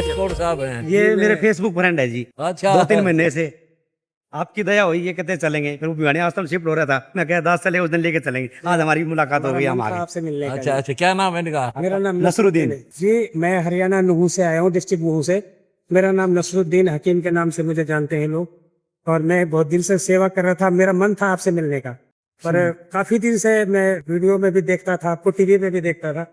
कौन साहब हैं? ये मेरे फेसबुक फ्रेंड है जी। अच्छा 2-3 महीने से आपकी दया हुई, ये कहते चलेंगे, फिर वो भिवानी आश्रम शिफ्ट हो रहा था, मैं कहा 10 चले, उस दिन लेके चलेंगे। आज हमारी मुलाकात हो गई, हम आ गए। आपसे मिलने का अच्छा अच्छा, क्या नाम है इनका? मेरा नाम नसरुद्दीन। जी। मैं हरियाणा नुहू से आया हूँ, डिस्ट्रिक्ट नुहू से। मेरा नाम नसरुद्दीन हकीम के नाम से मुझे जानते हैं लोग, और मैं बहुत दिन से सेवा कर रहा था। मेरा मन था आपसे मिलने का, पर काफी दिन से मैं वीडियो में भी देखता था, आपको टीवी पे भी देखता था,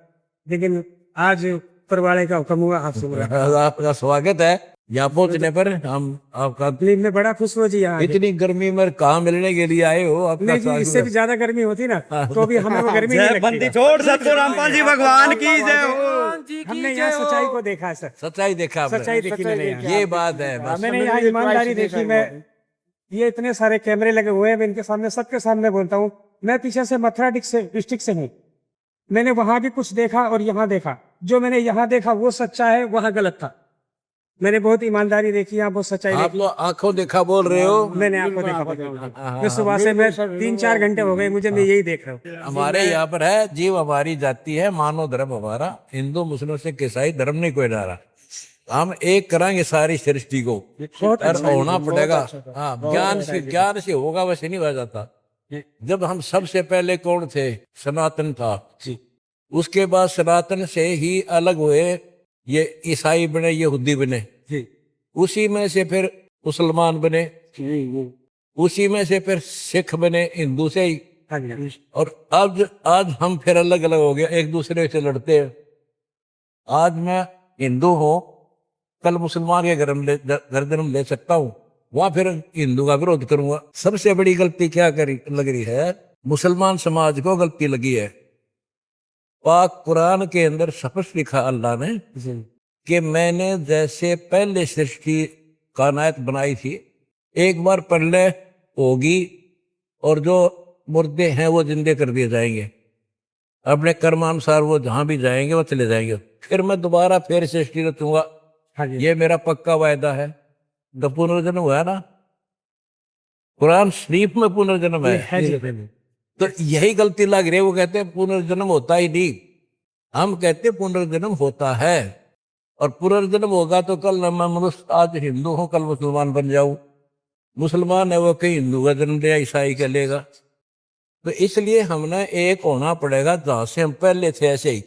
लेकिन आज परवाड़े का हुक्म हुआ, आपसे मुलाकात। आपका स्वागत है यहाँ पहुँचने पर। हम आपका मैं बड़ा खुश हुआ जी यहाँ आके। इतनी गर्मी में कहाँ मिलने के लिए आए हो? आपका नहीं जी, इससे भी ज्यादा गर्मी होती ना तो भी हमें वो गर्मी नहीं जय लगती। बंदी छोड़ सतगुरु रामपाल जी भगवान की जय हो। हमने यहाँ सच्चाई को देखा है सर, सच्चाई देखा आपने? सच्चाई देखी मैंने यहाँ। ये बात है बस। मैंने यहाँ ईमानदारी देखी। मैं ये इतने सारे कैमरे लगे हुए हैं, मैं इनके सामने, सबके सामने बोलता हूँ, मैं पीछे से मथुरा डिस्ट्रिक्ट से हूँ। मैंने वहां भी कुछ देखा और यहाँ देखा। जो मैंने यहाँ देखा वो सच्चा है, वहाँ गलत था। मैंने बहुत ईमानदारी देखी, यहाँ बहुत सच्चाई आप देखी। लोग आंखों देखा बोल रहे हो? मैंने आपको देखा। मैं सुबह से, मैं 3-4 घंटे हो गए मुझे, मैं यही देख रहा हूँ। हमारे यहाँ पर है, जीव हमारी जाति है, मानव धर्म हमारा, हिंदू मुस्लिम से ईसाई धर्म नहीं कोई डाला। हम एक कराएंगे सारी सृष्टि को, और होना पड़ेगा। हाँ, ज्ञान से होगा, वैसे नहीं हो जाता। जब हम सबसे पहले कौन थे? सनातन था। उसके बाद सनातन से ही अलग हुए, ये ईसाई बने, यहूदी बने, उसी में से फिर मुसलमान बने, उसी में से फिर सिख बने, हिंदू से ही। और आज हम फिर अलग अलग हो गए, एक दूसरे से लड़ते हैं। आज मैं हिंदू हूँ, कल मुसलमान के घर जन्म ले सकता हूँ, वहां फिर हिंदू का विरोध करूंगा। सबसे बड़ी गलती क्या लग रही है? मुसलमान समाज को गलती लगी है। पाक कुरान के अंदर स्पष्ट लिखा अल्लाह ने कि मैंने जैसे पहले सृष्टि कायनात बनाई थी, एक बार पहले होगी, और जो मुर्दे हैं वो जिंदे कर दिए जाएंगे, अपने कर्मानुसार वो जहां भी जाएंगे वो चले जाएंगे। फिर मैं दोबारा फिर सृष्टि रचूंगा। ये मेरा पक्का वायदा है। तो पुनर्जन्म हुआ ना, कुरान शरीफ में पुनर्जन्म है। तो यही गलती लग रही है। वो कहते हैं पुनर्जन्म होता ही नहीं, हम कहते हैं पुनर्जन्म होता है। और पुनर्जन्म होगा तो कल मैं मनुष्य, आज हिंदू हूं, कल मुसलमान बन जाऊं। मुसलमान है वो कहीं हिंदू का जन्म लिया, ईसाई का लेगा। तो इसलिए हमने एक होना पड़ेगा, जहां से हम पहले थे ऐसे ही।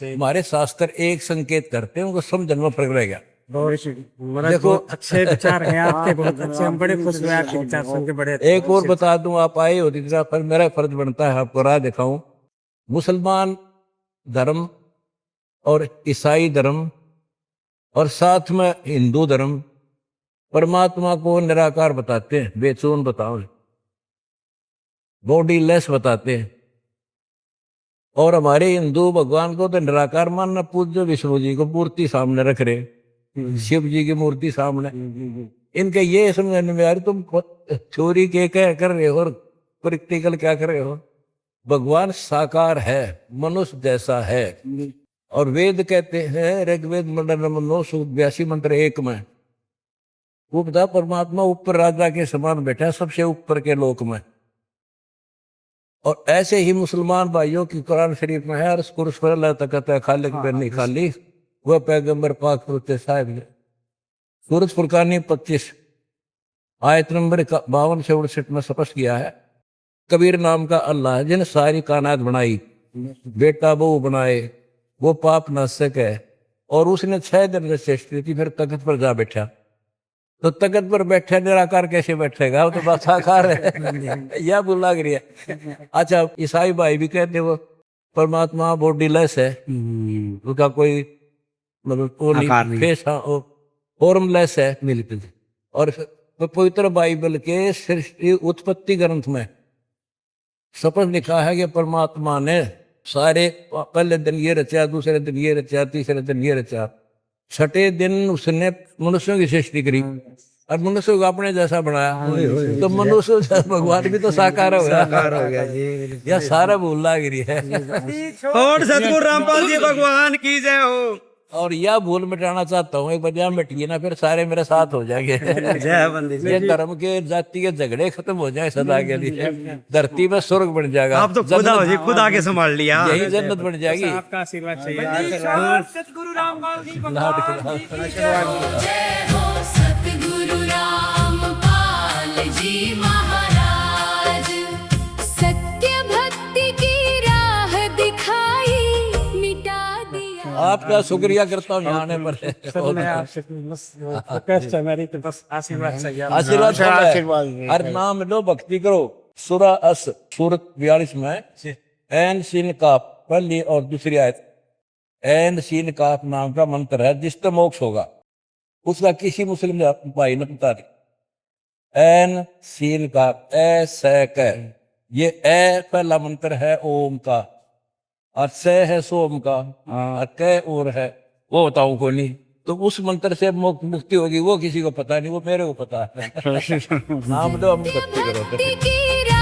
हमारे शास्त्र एक संकेत करते हैं, उनको समझने में फर्क रह गया। देखो, अच्छे विचार हैं आपके, बहुत अच्छे। हम बड़े खुश हुए आपके विचार सुन के। बड़े एक और बता दूं, आप आए हो तीसरा, पर मेरा फर्ज बनता है आपको राह दिखाऊं। मुसलमान धर्म और ईसाई धर्म और साथ में हिंदू धर्म परमात्मा को निराकार बताते हैं, बेचैन बताओ, बॉडी लेस बताते हैं। और हमारे हिंदू भगवान को तो निराकार मानना, पूज्य विष्णु जी को मूर्ति सामने रख रहे, शिव जी की मूर्ति सामने। इनके ये समझने में आ रही, तुम चोरी के क्या कर रहे हो और प्रैक्टिकल क्या कर रहे हो? भगवान साकार है, मनुष्य जैसा है। और वेद कहते हैं, ऋग्वेद मंडल नंबर 9 सूक्त 82 मंत्र 1 में वो बता, परमात्मा ऊपर राजा के समान बैठा है, सबसे ऊपर के लोक में। और ऐसे ही मुसलमान भाइयों की कुरान शरीफ में है, कुर्स पर अल्लाह तकता है खालिक पर नहीं खाली, वह पैगंबर पाक साहिब ने। सूरत फुरकानी 25 आयत नंबर 52 से 59 में स्पष्ट किया है, कबीर नाम का अल्लाह है जिन्हें सारी कायनात बनाई, बेटा बहू बनाए, वो पाप नाशक है। और उसने 6 दिन में सृष्टि की, फिर तख्त पर जा बैठा। तो तख्त पर बैठा निराकार कैसे बैठेगा? वो तो बस साकार है। यह भूल लग रही है। अच्छा, ईसाई भाई भी कहते वो परमात्मा बॉडी लेस है, उसका कोई मतलब फेस फॉर्मलेस है। और पवित्र बाइबल के सृष्टि उत्पत्ति ग्रंथ में स्पष्ट लिखा है कि परमात्मा ने सारे पहले दिन ये रचा, दूसरे दिन ये रचा, तीसरे दिन ये रचा, छठे दिन उसने मनुष्यों की सृष्टि करी और मनुष्य को अपने जैसा बनाया। तो मनुष्य भगवान भी तो साकार हो गया। यह सारा भूल लग रही है। और सतगुरु रामपाल जी भगवान की जय हो। और यह भूल मिटाना चाहता हूँ, एक बार यहाँ मिट गई ना फिर सारे मेरे साथ हो जाएंगे। जय बंदी जी। ये धर्म के जाति के झगड़े खत्म हो जाए सदा के लिए, धरती में स्वर्ग बन जाएगा, आप तो खुद आओ जी, खुद आगे संभाल लिया। यही जन्नत बन जाएगी। आपका आशीर्वाद चाहिए। सतगुरु रामपाल जी जय हो सतगुरु रामपाल जी महाराज, सत्य भक्ति की राह दिखाई, मिटा दिया। आपका शुक्रिया करता हूँ यहाँ आने पर। सर मैं आपसे बस रिक्वेस्ट है मेरी, तो बस आशीर्वाद चाहिए। आशीर्वाद हर नाम लो, भक्ति करो। सूरा अस सूरत 42 में ऐन सीन काफ पहली और दूसरी आयत, ऐन सीन काफ नाम का मंत्र है जिससे मोक्ष होगा। उसका किसी मुस्लिम भाई ने बता दी। ऐन सीन काफ ए से क, ये ए पहला मंत्र है ओम का, और से है सोम का, और क और है वो बताऊं को नहीं। तो उस मंत्र से मुक्ति होगी वो किसी को पता नहीं, वो मेरे को पता है। नाम लो, हम भक्ति करो। भक्ति की राह